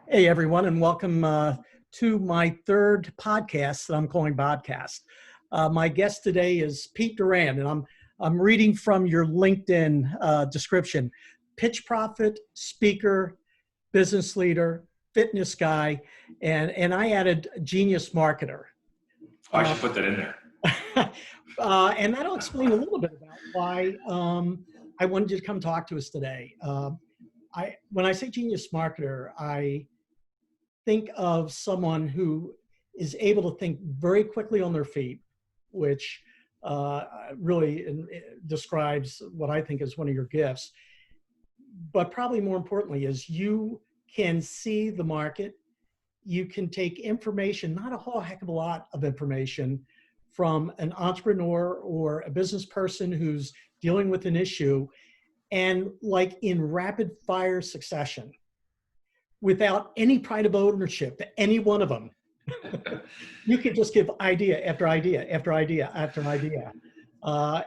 Hey, everyone, and welcome to my third podcast that I'm calling BO𐐒cast. My guest today is Pete Durand, and I'm reading from your LinkedIn description. Pitch prophet, speaker, business leader, fitness guy, and I added genius marketer. I should put that in there. And that'll explain a little bit about why I wanted you to come talk to us today. When I say genius marketer, I think of someone who is able to think very quickly on their feet, which really describes what I think is one of your gifts. But probably more importantly is you can see the market. You can take information, not a whole heck of a lot of information, from an entrepreneur or a business person who's dealing with an issue, and like in rapid fire succession, without any pride of ownership to any one of them, you can just give idea after idea after idea after idea.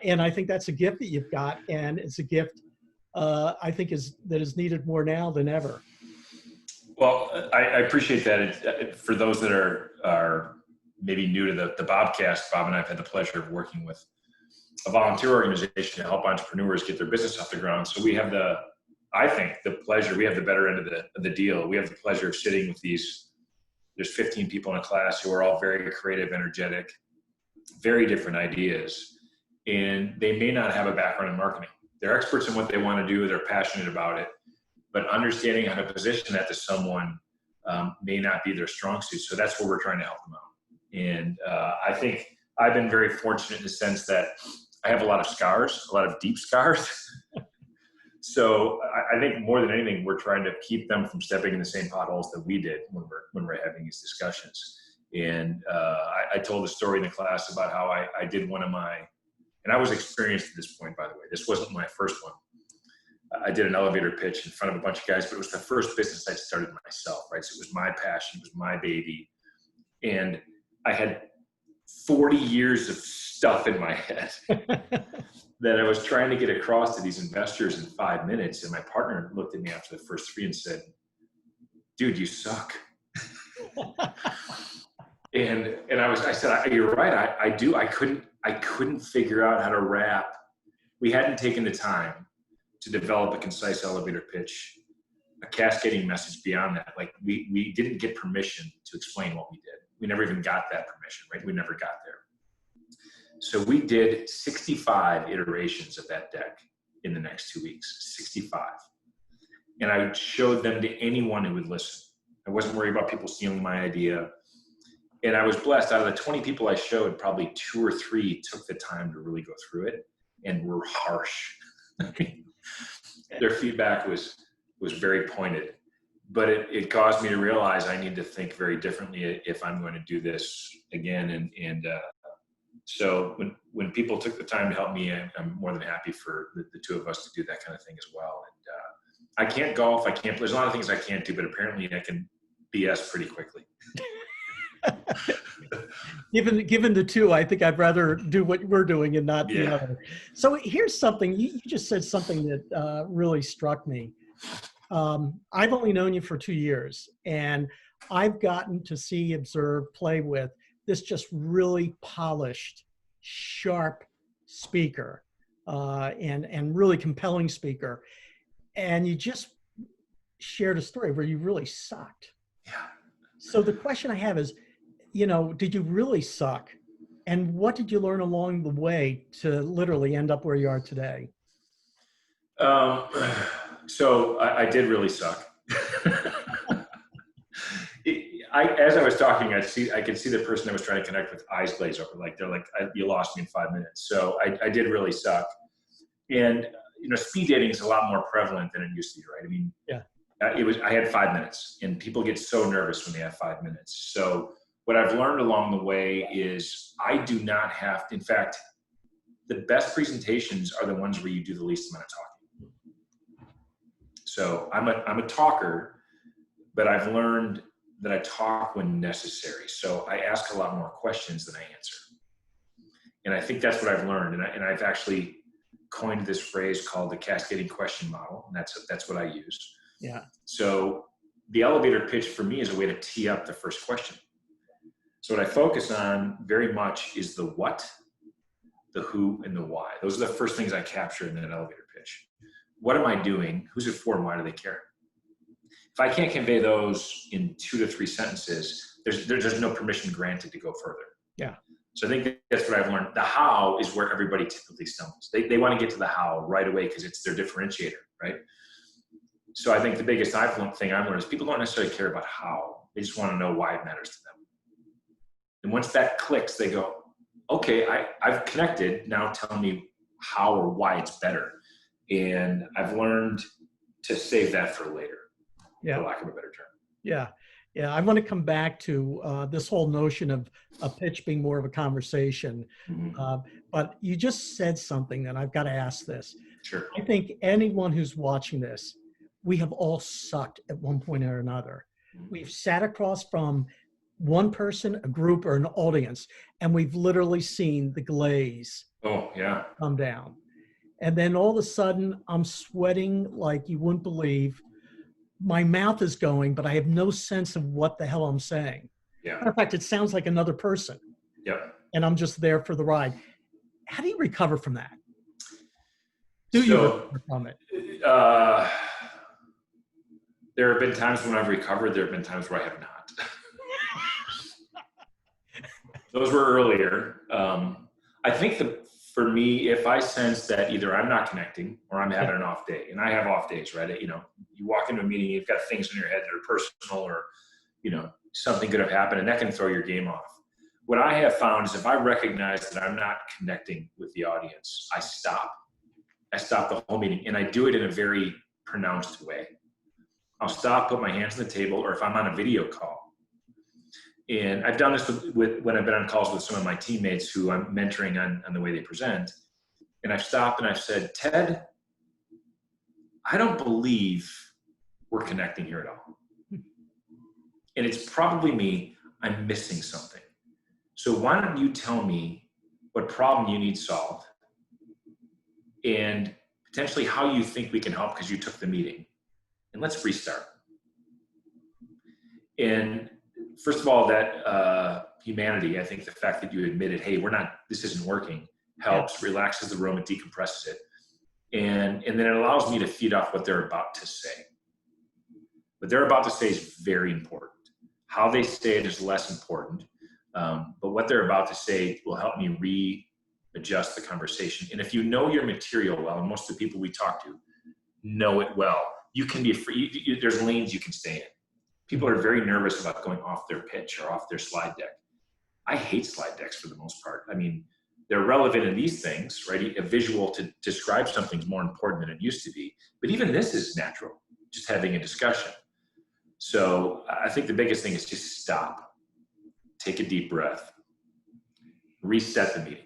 And I think that's a gift that you've got, and it's a gift I think that is needed more now than ever. Well, I appreciate that. For those that are maybe new to the BO�cast, Bob and I have had the pleasure of working with a volunteer organization to help entrepreneurs get their business off the ground. So we have the better end of the deal. We have the pleasure of sitting with there's 15 people in a class who are all very creative, energetic, very different ideas. And they may not have a background in marketing. They're experts in what they want to do. They're passionate about it, but understanding how to position that to someone may not be their strong suit. So that's where we're trying to help them out. And I think I've been very fortunate in the sense that I have a lot of scars, a lot of deep scars. So I think more than anything, we're trying to keep them from stepping in the same potholes that we did when we're having these discussions. And I told a story in the class about how I did one of my, and I was experienced at this point, by the way. This wasn't my first one. I did an elevator pitch in front of a bunch of guys, but it was the first business I started myself, right? So it was my passion, it was my baby. And I had 40 years of stuff in my head that I was trying to get across to these investors in 5 minutes. And my partner looked at me after the first 3 and said, "Dude, you suck." and I said, "You're right. I do. I couldn't figure out how to wrap." We hadn't taken the time to develop a concise elevator pitch, a cascading message beyond that. Like we didn't get permission to explain what we did. We never even got that permission, right? We never got there. So we did 65 iterations of that deck in the next 2 weeks, 65. And I showed them to anyone who would listen. I wasn't worried about people stealing my idea. And I was blessed. Out of the 20 people I showed, probably 2 or 3 took the time to really go through it and were harsh. Their feedback was very pointed. But it caused me to realize I need to think very differently if I'm going to do this again. So when people took the time to help me, I'm more than happy for the two of us to do that kind of thing as well. And I can't golf. There's a lot of things I can't do, but apparently I can BS pretty quickly. Given the two, I think I'd rather do what we're doing and not the other. So here's something, you just said something that really struck me. I've only known you for 2 years, and I've gotten to see, observe, play with this just really polished, sharp speaker, and really compelling speaker. And you just shared a story where you really sucked. Yeah. So the question I have is, did you really suck? And what did you learn along the way to literally end up where you are today? So I did really suck. As I was talking, I could see the person I was trying to connect with eyes glaze over. Like they're like, "You lost me in 5 minutes." So I did really suck. And speed dating is a lot more prevalent than it used to be, right? I mean, I had 5 minutes, and people get so nervous when they have 5 minutes. So what I've learned along the way is I do not have to. In fact, the best presentations are the ones where you do the least amount of talking. So I'm a talker, but I've learned that I talk when necessary. So I ask a lot more questions than I answer. And I think that's what I've learned. And I've actually coined this phrase called the cascading question model. And that's what I use. Yeah. So the elevator pitch for me is a way to tee up the first question. So what I focus on very much is the what, the who, and the why. Those are the first things I capture in an elevator pitch. What am I doing? Who's it for? And why do they care? If I can't convey those in 2 to 3 sentences, there's no permission granted to go further. Yeah. So I think that's what I've learned. The how is where everybody typically stumbles. They want to get to the how right away because it's their differentiator, right? So I think the biggest thing I've learned is people don't necessarily care about how. They just want to know why it matters to them. And once that clicks, they go, okay, I've connected. Now tell me how or why it's better. And I've learned to save that for later, for lack of a better term. Yeah. Yeah. I want to come back to this whole notion of a pitch being more of a conversation. But you just said something that I've got to ask this. Sure. I think anyone who's watching this, we have all sucked at one point or another. We've sat across from one person, a group, or an audience, and we've literally seen the glaze come down. And then all of a sudden, I'm sweating like you wouldn't believe. My mouth is going, but I have no sense of what the hell I'm saying. Matter of fact, it sounds like another person. And I'm just there for the ride. How do you recover from that? Do you recover from it? There have been times when I've recovered. There have been times where I have not. Those were earlier. I think for me, if I sense that either I'm not connecting or I'm having an off day, and I have off days, right? You walk into a meeting, you've got things in your head that are personal, or something could have happened, and that can throw your game off. What I have found is if I recognize that I'm not connecting with the audience, I stop. I stop the whole meeting, and I do it in a very pronounced way. I'll stop, put my hands on the table, or if I'm on a video call. And I've done this with when I've been on calls with some of my teammates who I'm mentoring on the way they present. And I've stopped and I've said, Ted, I don't believe we're connecting here at all. And it's probably me. I'm missing something. So why don't you tell me what problem you need solved and potentially how you think we can help because you took the meeting. And let's restart. And first of all, that humanity, I think the fact that you admitted, hey, this isn't working, helps, relaxes the room, and decompresses it. And then it allows me to feed off what they're about to say. What they're about to say is very important. How they say it is less important. But what they're about to say will help me readjust the conversation. And if you know your material well, and most of the people we talk to know it well, you can be free. There's lanes you can stay in. People are very nervous about going off their pitch or off their slide deck. I hate slide decks for the most part. I mean, they're relevant in these things, right? A visual to describe something is more important than it used to be. But even this is natural, just having a discussion. So I think the biggest thing is just stop, take a deep breath, reset the meeting.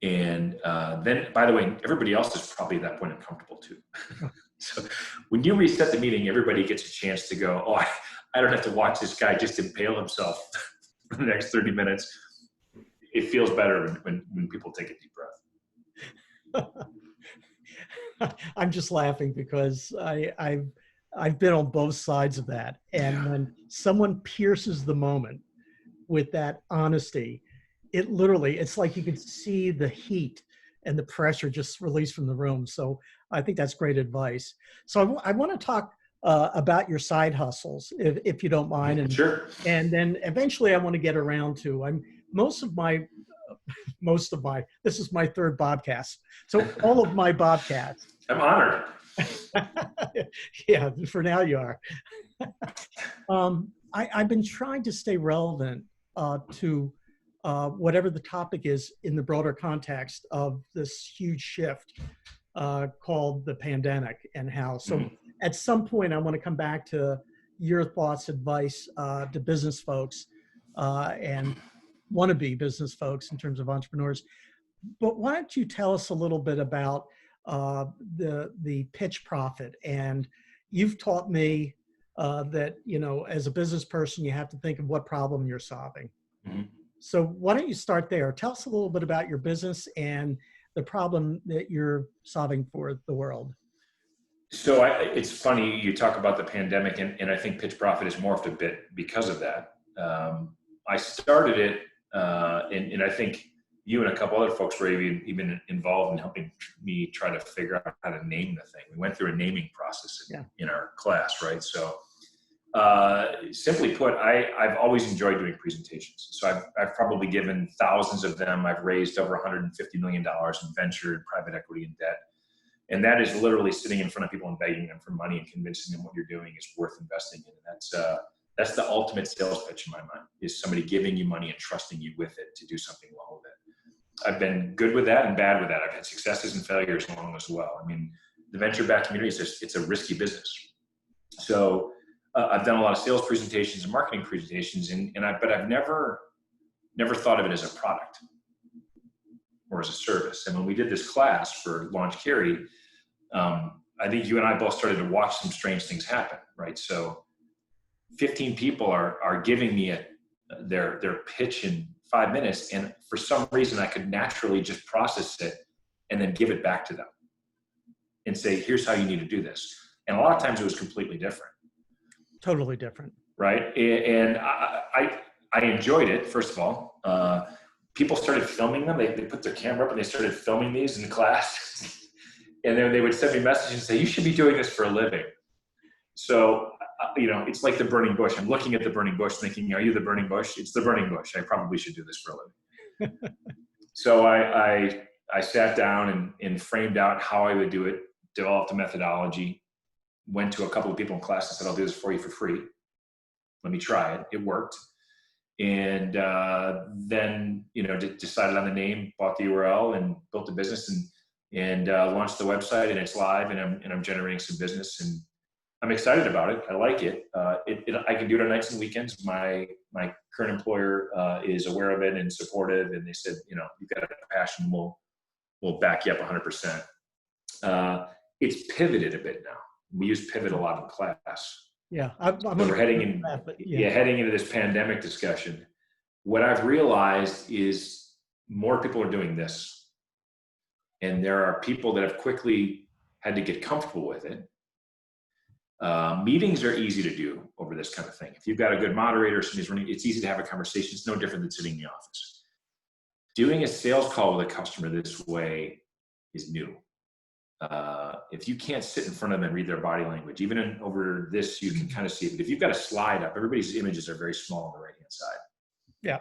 And then, by the way, everybody else is probably at that point uncomfortable too. So when you reset the meeting, everybody gets a chance to go, oh, I don't have to watch this guy just impale himself for the next 30 minutes. It feels better when people take a deep breath. I'm just laughing because I've been on both sides of that. And when someone pierces the moment with that honesty, it's like you could see the heat and the pressure just released from the room. So I think that's great advice. So I want to talk about your side hustles, if you don't mind. And, sure. And then eventually I want to get around to, this is my third BO𐐒cast. So all of my BO𐐒casts. I'm honored. Yeah, for now you are. I've been trying to stay relevant to whatever the topic is in the broader context of this huge shift called the pandemic and how. So at some point, I want to come back to your thoughts, advice to business folks and wannabe business folks in terms of entrepreneurs. But why don't you tell us a little bit about the pitch profit? And you've taught me that, as a business person, you have to think of what problem you're solving. So why don't you start there? Tell us a little bit about your business and the problem that you're solving for the world. So it's funny you talk about the pandemic, and I think Pitch Profit has morphed a bit because of that. I started it, and I think you and a couple other folks were even involved in helping me try to figure out how to name the thing. We went through a naming process in our class, right? So simply put, I've always enjoyed doing presentations. So I've probably given thousands of them. I've raised over $150 million in venture and private equity and debt. And that is literally sitting in front of people and begging them for money and convincing them what you're doing is worth investing in. And that's the ultimate sales pitch in my mind, is somebody giving you money and trusting you with it to do something well with it. I've been good with that and bad with that. I've had successes and failures along as well. I mean, the venture-backed community it's a risky business. So I've done a lot of sales presentations and marketing presentations, but I've never thought of it as a product or as a service. And when we did this class for Launch Carry, I think you and I both started to watch some strange things happen, right? So 15 people are giving me their pitch in 5 minutes, and for some reason I could naturally just process it and then give it back to them and say, here's how you need to do this. And a lot of times it was completely different. Totally different. Right. And I enjoyed it, first of all. People started filming them. They put their camera up and they started filming these in class. And then they would send me messages and say, you should be doing this for a living. So, it's like the burning bush. I'm looking at the burning bush thinking, are you the burning bush? It's the burning bush. I probably should do this for a living. So I sat down and framed out how I would do it, developed a methodology, went to a couple of people in class and said, I'll do this for you for free. Let me try it. It worked. And then, decided on the name, bought the URL and built a business and launched the website, and it's live, and I'm generating some business, and I'm excited about it. I like it. I can do it on nights and weekends. My current employer is aware of it and supportive, and they said, you've got a passion. We'll back you up 100%. It's pivoted a bit now. We use pivot a lot in class. Yeah, we're heading into this pandemic discussion. What I've realized is more people are doing this, and there are people that have quickly had to get comfortable with it. Meetings are easy to do over this kind of thing. If you've got a good moderator, somebody's running, it's easy to have a conversation. It's no different than sitting in the office. Doing a sales call with a customer this way is new. If you can't sit in front of them and read their body language, even over this, you can kind of see it. But if you've got a slide up, everybody's images are very small on the right-hand side. Yeah.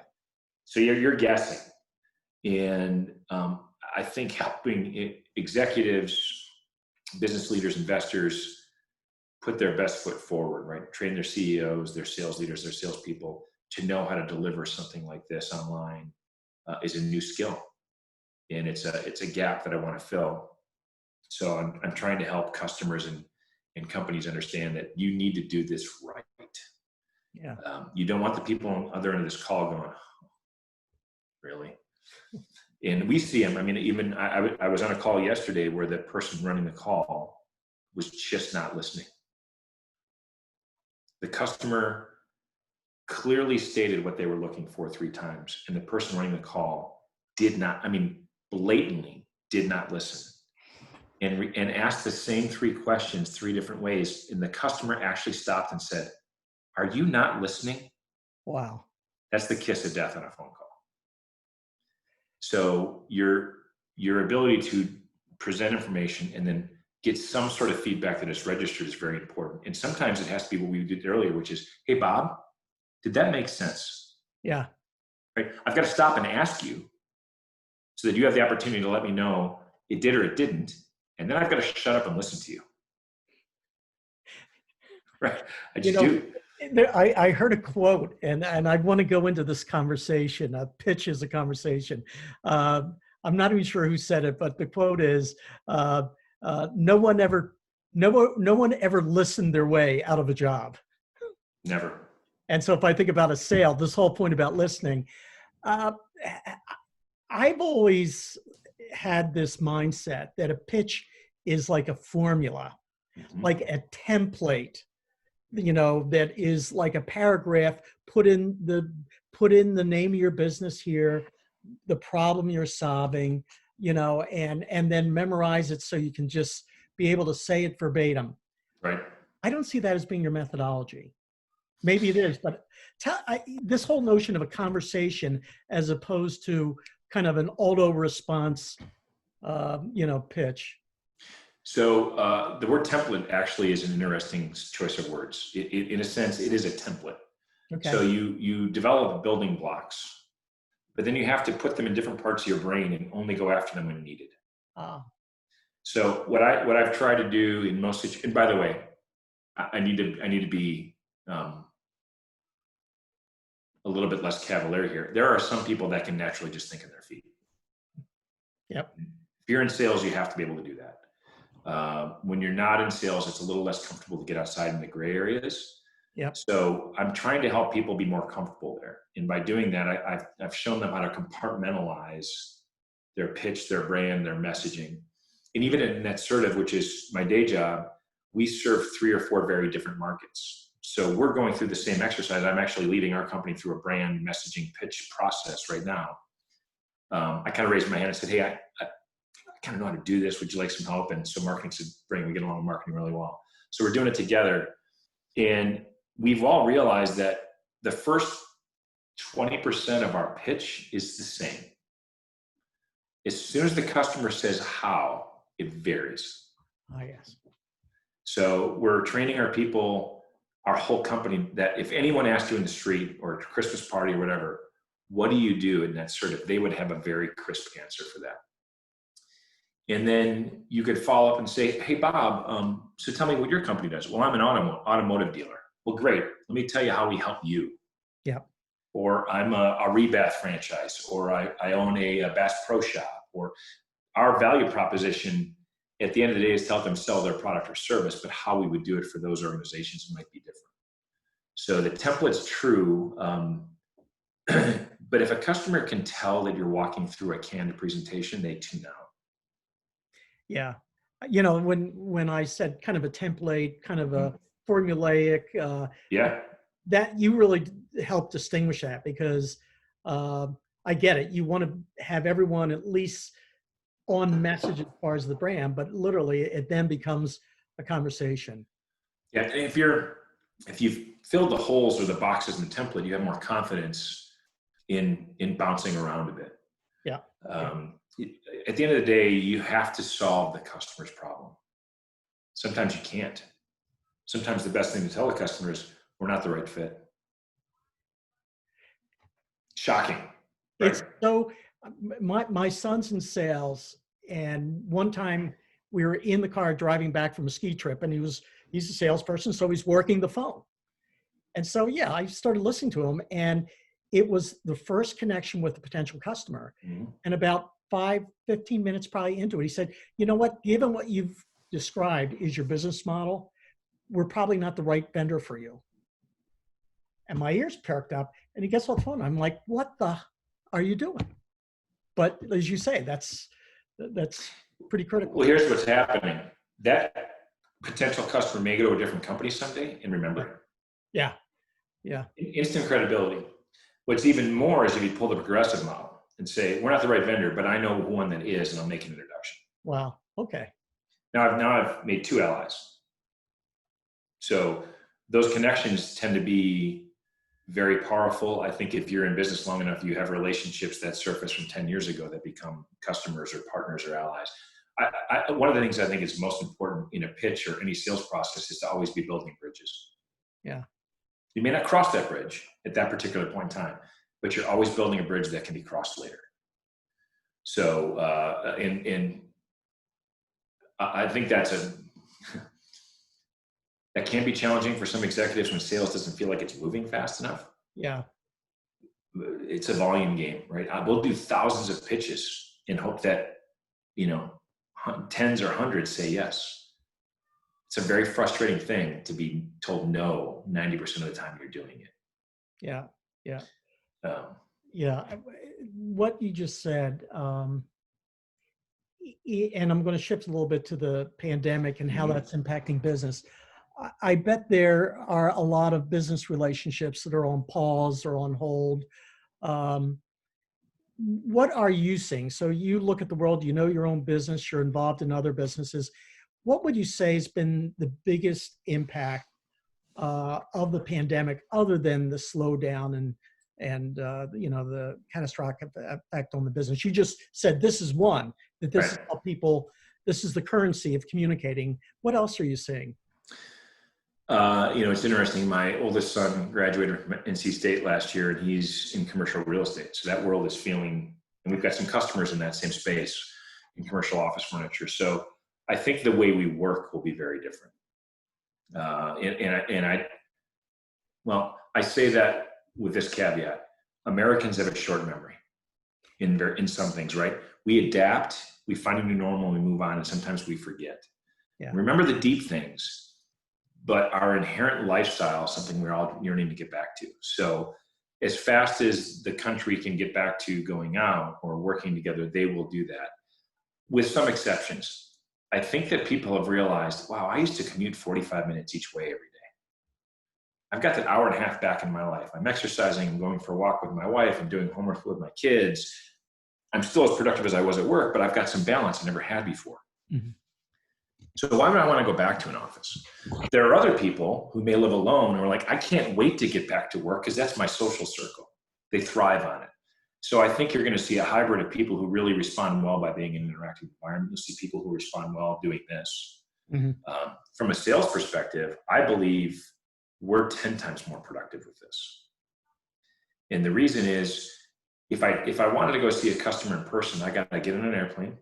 So you're guessing. And I think helping executives, business leaders, investors put their best foot forward, right? Train their CEOs, their sales leaders, their salespeople to know how to deliver something like this online is a new skill. And it's a gap that I want to fill. So I'm trying to help customers and companies understand that you need to do this right. Yeah. You don't want the people on the other end of this call going, oh, really? And we see them. I mean, even I was on a call yesterday where the person running the call was just not listening. The customer clearly stated what they were looking for 3 times, and the person running the call blatantly did not listen. And asked the same 3 questions 3 different ways. And the customer actually stopped and said, are you not listening? Wow. That's the kiss of death on a phone call. So your ability to present information and then get some sort of feedback that is registered is very important. And sometimes it has to be what we did earlier, which is, hey, Bob, did that make sense? Yeah. Right. I've got to stop and ask you so that you have the opportunity to let me know it did or it didn't. And then I've got to shut up and listen to you. Right. I just do. I heard a quote, and I want to go into this conversation. A pitch is a conversation. I'm not even sure who said it, but the quote is, no one ever listened their way out of a job. Never. And so if I think about a sale, this whole point about listening, I've always had this mindset that a pitch is like a formula, like a template, that is like a paragraph, put in the name of your business here, the problem you're solving, and then memorize it so you can just be able to say it verbatim. Right. I don't see that as being your methodology. Maybe it is, but this whole notion of a conversation as opposed to kind of an auto response, pitch. So the word template actually is an interesting choice of words. In a sense, it is a template. Okay. So you develop building blocks, but then you have to put them in different parts of your brain and only go after them when needed. So what I've tried to do in most situations, and by the way, I need to be a little bit less cavalier here. There are some people that can naturally just think on their feet. Yep. If you're in sales, you have to be able to do that. When you're not in sales, it's a little less comfortable to get outside in the gray areas. Yep. So I'm trying to help people be more comfortable there. And by doing that, I've shown them how to compartmentalize their pitch, their brand, their messaging. And even in NetSertive, which is my day job, we serve 3 or 4 very different markets. So we're going through the same exercise. I'm actually leading our company through a brand messaging pitch process right now. I kind of raised my hand and said, hey, I kind of know how to do this. Would you like some help? And so marketing said, bring, we get along with marketing really well. So we're doing it together. And we've all realized that the first 20% of our pitch is the same. As soon as the customer says how, it varies. Yes. So we're training our people, our whole company, that if anyone asked you in the street or at a Christmas party or whatever, what do you do in NetSertive? They would have a very crisp answer for that. And then you could follow up and say, hey, Bob, so tell me what your company does. Well, I'm an automotive dealer. Well, great. Let me tell you how we help you. Yeah. Or I'm a Rebath franchise, or I own a Bass Pro Shop, or our value proposition at the end of the day is to help them sell their product or service, but how we would do it for those organizations might be different. So the template's true, but if a customer can tell that you're walking through a canned presentation, they tune out. Yeah. When I said kind of a template, kind of a formulaic, that you really help distinguish that, because I get it. You want to have everyone at least on message as far as the brand, but literally it then becomes a conversation. Yeah, and if you've filled the holes or the boxes in the template, you have more confidence in bouncing around a bit. Yeah. At the end of the day, you have to solve the customer's problem. Sometimes you can't. Sometimes the best thing to tell the customer is, we're not the right fit. Shocking. Right? It's so, my son's in sales, and one time we were in the car driving back from a ski trip, and he's a salesperson, so he's working the phone. And so, yeah, I started listening to him, and it was the first connection with the potential customer. Mm-hmm. And about 15 minutes probably into it, he said, you know what, given what you've described is your business model, we're probably not the right vendor for you. And my ears perked up, and he gets off the phone. I'm like, what the are you doing? But as you say, that's pretty critical. Well, here's what's happening. That potential customer may go to a different company someday and remember it. Yeah. Yeah. Instant credibility. What's even more is if you pull the progressive model and say, we're not the right vendor, but I know one that is, and I'll make an introduction. Wow. Okay. Now I've made 2 allies. So those connections tend to be very powerful. I think if you're in business long enough, you have relationships that surface from 10 years ago that become customers or partners or allies. One of the things I think is most important in a pitch or any sales process is to always be building bridges. Yeah. You may not cross that bridge at that particular point in time, but you're always building a bridge that can be crossed later. So, I think that can be challenging for some executives when sales doesn't feel like it's moving fast enough. Yeah. It's a volume game, right? We'll do thousands of pitches and hope that, tens or hundreds say yes. It's a very frustrating thing to be told no 90% of the time you're doing it. Yeah. Yeah. Yeah. What you just said, and I'm going to shift a little bit to the pandemic and how that's impacting business. I bet there are a lot of business relationships that are on pause or on hold. What are you seeing? So you look at the world, you know your own business, you're involved in other businesses. what would you say has been the biggest impact of the pandemic, other than the slowdown and the catastrophic effect on the business? You just said this is one, that this is Right. how people, this is the currency of communicating. What else are you seeing? It's interesting. My oldest son graduated from NC State last year, and he's in commercial real estate. So that world is feeling, and we've got some customers in that same space in commercial office furniture. So I think the way we work will be very different. I say that with this caveat: Americans have a short memory in some things, right? We adapt, we find a new normal, and we move on, and sometimes we forget. Yeah. Remember the deep things, but our inherent lifestyle is something we're all yearning to get back to. So as fast as the country can get back to going out or working together, they will do that, with some exceptions. I think that people have realized, wow, I used to commute 45 minutes each way every day. I've got that hour and a half back in my life. I'm exercising, I'm going for a walk with my wife, I'm doing homework with my kids. I'm still as productive as I was at work, but I've got some balance I never had before. Mm-hmm. So why would I want to go back to an office? There are other people who may live alone who are like, I can't wait to get back to work because that's my social circle. They thrive on it. So I think you're going to see a hybrid of people who really respond well by being in an interactive environment. You'll see people who respond well doing this. Mm-hmm. From a sales perspective, I believe we're 10 times more productive with this. And the reason is, if I wanted to go see a customer in person, I got to get on an airplane.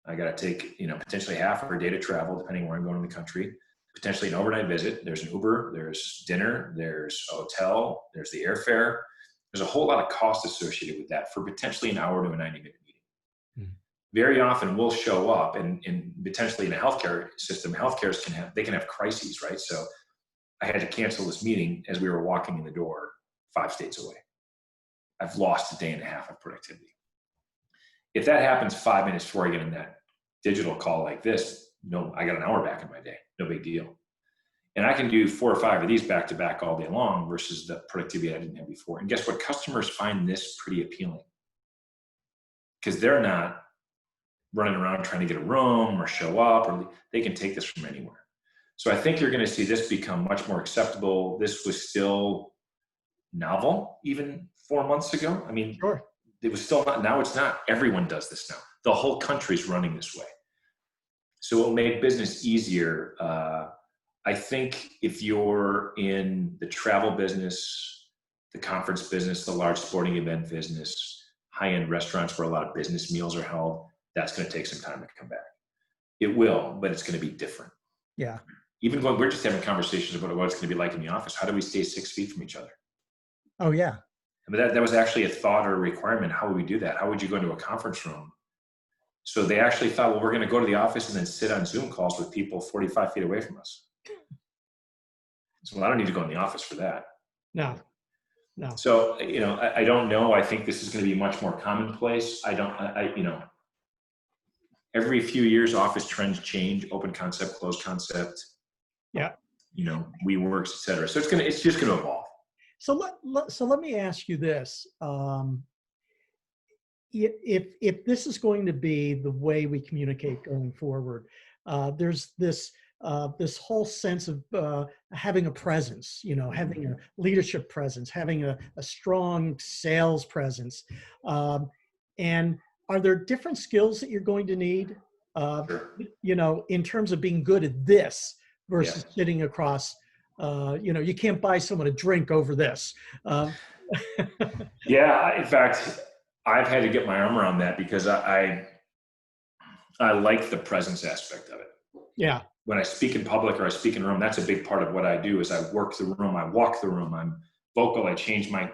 I got to take, potentially half or a day to travel, depending where I'm going in the country, potentially an overnight visit. There's an Uber, there's dinner, there's a hotel, there's the airfare. There's a whole lot of cost associated with that for potentially an hour to a 90-minute meeting. Mm-hmm. Very often we'll show up and potentially in a healthcare system, healthcares can have crises, right? So I had to cancel this meeting as we were walking in the door 5 states away. I've lost a day and a half of productivity. If that happens 5 minutes before I get in that digital call like this, I got an hour back in my day. No big deal. And I can do 4 or 5 of these back to back all day long versus the productivity I didn't have before. And guess what? Customers find this pretty appealing because they're not running around trying to get a room or show up, or they can take this from anywhere. So I think you're going to see this become much more acceptable. This was still novel even 4 months ago. I mean, sure. It was still not, now it's not. Everyone does this now. The whole country's running this way. So it will make business easier. I think if you're in the travel business, the conference business, the large sporting event business, high-end restaurants where a lot of business meals are held, that's going to take some time to come back. It will, but it's going to be different. Yeah. Even when we're just having conversations about what it's going to be like in the office, how do we stay 6 feet from each other? Oh, yeah. I mean, that was actually a thought or a requirement. How would we do that? How would you go into a conference room? So they actually thought, well, we're going to go to the office and then sit on Zoom calls with people 45 feet away from us. So, well, I don't need to go in the office for that. No. So, I don't know. I think this is going to be much more commonplace. Every few years, office trends change, open concept, closed concept. Yeah. WeWorks, et cetera. So it's just going to evolve. So let me ask you this. If this is going to be the way we communicate going forward, there's this whole sense of having a presence, having a leadership presence, having a strong sales presence. And are there different skills that you're going to need, Sure. In terms of being good at this versus sitting across, you can't buy someone a drink over this. Yeah, in fact, I've had to get my arm around that because I like the presence aspect of it. Yeah. When I speak in public or I speak in a room, that's a big part of what I do is I work the room, I walk the room, I'm vocal, I change my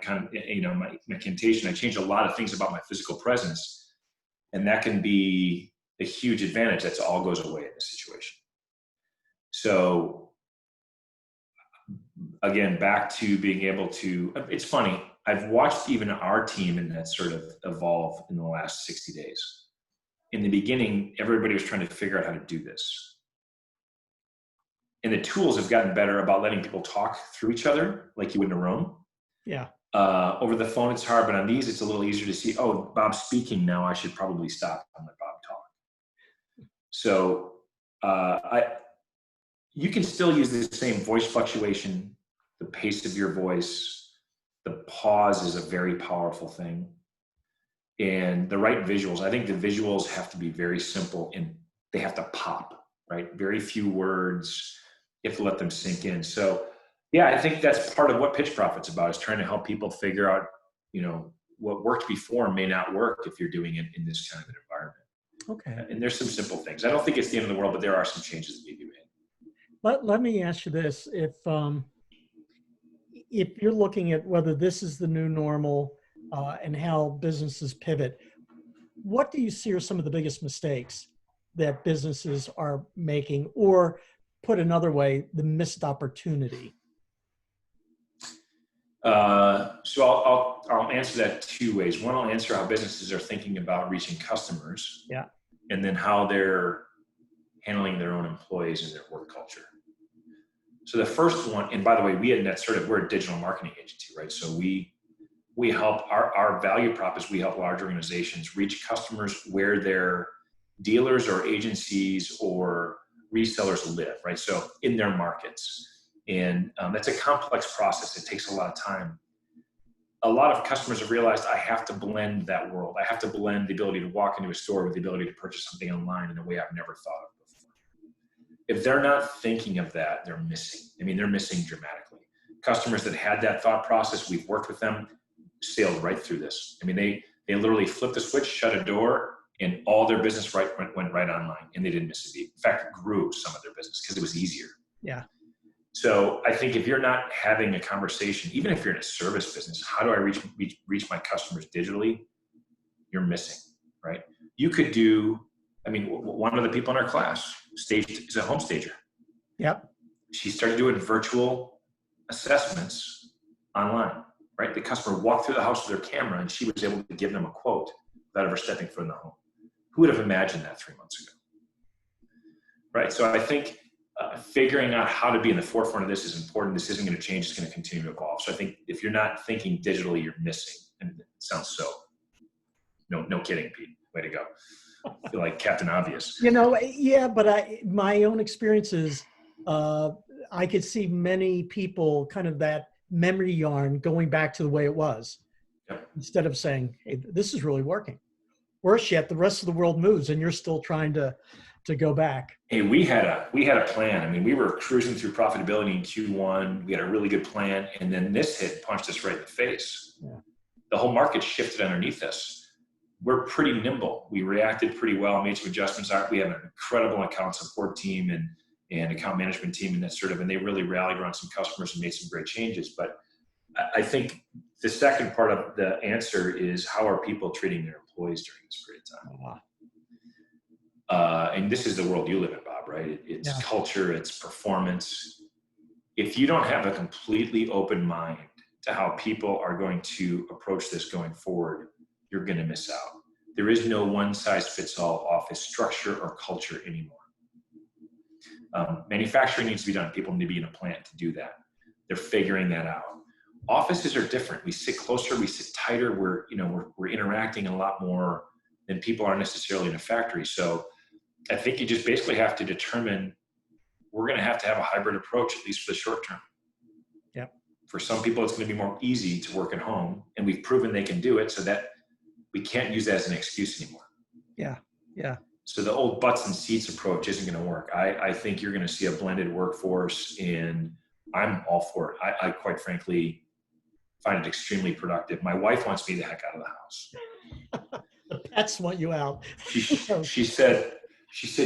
my cantation, I change a lot of things about my physical presence. And that can be a huge advantage. That all goes away in this situation. So again, back to being able to, it's funny, I've watched even our team in that sort of evolve in the last 60 days. In the beginning, everybody was trying to figure out how to do this. And the tools have gotten better about letting people talk through each other like you would in a room. Yeah. Over the phone, it's hard, but on these, it's a little easier to see, oh, Bob's speaking now. I should probably stop and let Bob talk. So You can still use the same voice fluctuation, the pace of your voice. The pause is a very powerful thing. And the right visuals. I think the visuals have to be very simple and they have to pop, right? Very few words. You have to let them sink in. So yeah, I think that's part of what Pitch Profit's about, is trying to help people figure out, what worked before may not work if you're doing it in this kind of an environment. Okay. And there's some simple things. I don't think it's the end of the world, but there are some changes that need to be made. Let me ask you this. If you're looking at whether this is the new normal and how businesses pivot, what do you see are some of the biggest mistakes that businesses are making, or put another way, the missed opportunity? So I'll answer that two ways. One, I'll answer how businesses are thinking about reaching customers. Yeah. And then how they're handling their own employees and their work culture. So the first one, and by the way, we at NetSertive, we're a digital marketing agency, right? So we help, our value prop is we help large organizations reach customers where their dealers or agencies or resellers live, right? So in their markets. And that's a complex process. It takes a lot of time. A lot of customers have realized I have to blend that world. I have to blend the ability to walk into a store with the ability to purchase something online in a way I've never thought of before. If they're not thinking of that, they're missing. They're missing dramatically. Customers that had that thought process, we've worked with them, sailed right through this. They literally flipped a switch, shut a door, and all their business went right online, and they didn't miss a beat. In fact, it grew some of their business because it was easier. Yeah. So I think if you're not having a conversation, even if you're in a service business, how do I reach my customers digitally? You're missing, right? You could do, one of the people in our class is a home stager. Yep. She started doing virtual assessments online, right? The customer walked through the house with her camera and she was able to give them a quote without ever stepping foot in the home. Who would have imagined that 3 months ago? Right. So I think figuring out how to be in the forefront of this is important. This isn't going to change. It's going to continue to evolve. So I think if you're not thinking digitally, you're missing. And it sounds so, no kidding, Pete. Way to go. I feel like Captain Obvious. Yeah, but my own experience is I could see many people kind of that memory yarn going back to the way it was. Yep. Instead of saying, hey, this is really working. Worse yet, the rest of the world moves and you're still trying to go back. Hey, we had a plan. We were cruising through profitability in Q1. We had a really good plan. And then this hit punched us right in the face. Yeah. The whole market shifted underneath us. We're pretty nimble. We reacted pretty well, made some adjustments. We have an incredible account support team and account management team and and they really rallied around some customers and made some great changes. But I think the second part of the answer is, how are people treating their employees during this period of time? Wow. And this is the world you live in, Bob, right? It's culture, it's performance. If you don't have a completely open mind to how people are going to approach this going forward, you're going to miss out. There is no one size fits all office structure or culture anymore. Manufacturing needs to be done. People need to be in a plant to do that. They're figuring that out. Offices are different. We sit closer, we sit tighter. We're interacting a lot more than people are necessarily in a factory. So I think you just basically have to determine, we're going to have a hybrid approach, at least for the short term. Yep. For some people, it's going to be more easy to work at home, and we've proven they can do it, so that we can't use that as an excuse anymore. Yeah. Yeah. So the old butts and seats approach isn't going to work. I think you're going to see a blended workforce, and I'm all for it. I quite frankly find it extremely productive. My wife wants me the heck out of the house. The pets want you out. She said,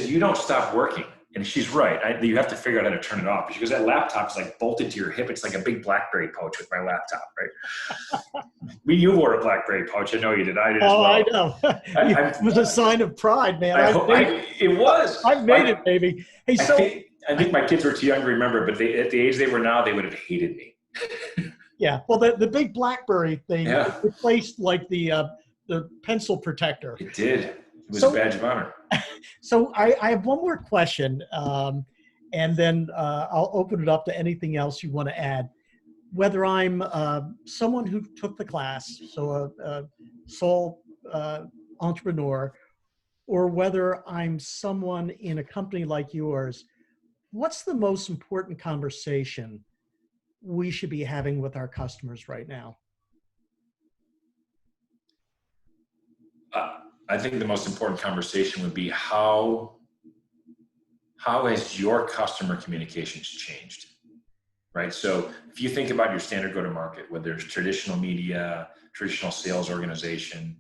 you don't stop working. And she's right. You have to figure out how to turn it off. She goes, that laptop is like bolted to your hip. It's like a big BlackBerry pouch with my laptop, right? You wore a BlackBerry pouch. I know you did. I did as well. I know. It was a sign of pride, man. It was. I made it, baby. Hey, I think my kids were too young to remember, but at the age they were now, they would have hated me. Yeah. Well, the big BlackBerry thing replaced like the pencil protector. It did. It was a badge of honor. So I have one more question, and then I'll open it up to anything else you want to add. Whether I'm someone who took the class, so a sole entrepreneur, or whether I'm someone in a company like yours, what's the most important conversation we should be having with our customers right now? I think the most important conversation would be how has your customer communications changed, right? So if you think about your standard go-to-market, whether it's traditional media, traditional sales organization,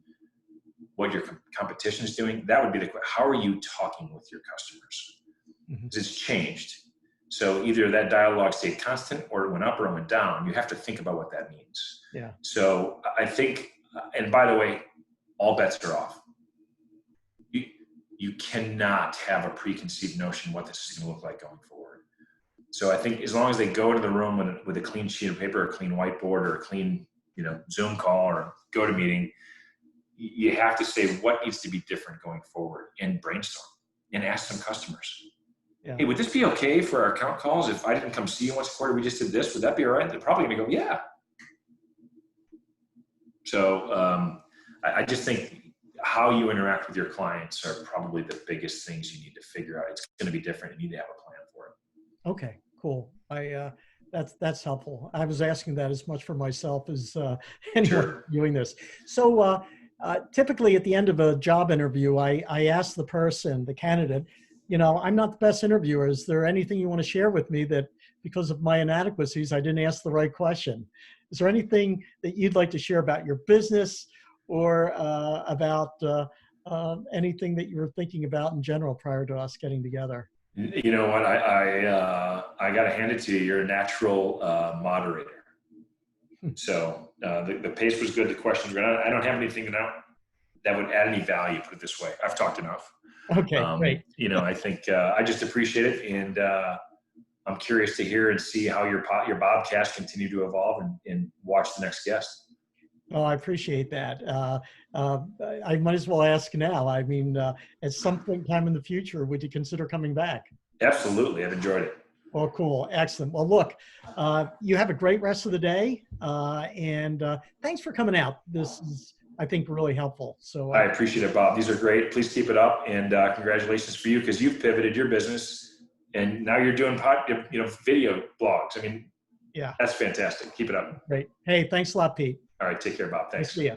what your competition is doing, that would be the question. How are you talking with your customers? Because it's changed. So either that dialogue stayed constant or it went up or it went down. You have to think about what that means. Yeah. So I think, and by the way, all bets are off. You cannot have a preconceived notion what this is going to look like going forward. So I think as long as they go into the room with a clean sheet of paper, a clean whiteboard, or a clean, Zoom call or GoToMeeting, you have to say what needs to be different going forward and brainstorm and ask some customers. Yeah. Hey, would this be okay for our account calls? If I didn't come see you once a quarter, we just did this, would that be all right? They're probably going to go, yeah. So I just think how you interact with your clients are probably the biggest things you need to figure out. It's going to be different. You need to have a plan for it. Okay, cool. That's helpful. I was asking that as much for myself as anyone doing this. So typically at the end of a job interview, I ask the person, the candidate, I'm not the best interviewer. Is there anything you want to share with me that because of my inadequacies, I didn't ask the right question? Is there anything that you'd like to share about your business or about anything that you were thinking about in general prior to us getting together? You know what? I got to hand it to you. You're a natural moderator. So the pace was good. The questions were good. I don't have anything that would add any value, put it this way. I've talked enough. Okay, great. I think I just appreciate it. And I'm curious to hear and see how your BO𐐒cast continue to evolve and watch the next guest. Oh, I appreciate that. I might as well ask now. I mean, at some time in the future, would you consider coming back? Absolutely. I've enjoyed it. Well, cool. Excellent. Well, look, you have a great rest of the day. And thanks for coming out. This is, I think, really helpful. So I appreciate it, Bob. These are great. Please keep it up. And congratulations for you because you've pivoted your business and now you're doing video blogs. I mean, yeah, that's fantastic. Keep it up. Great. Hey, thanks a lot, Pete. All right. Take care, Bob. Thanks. See ya.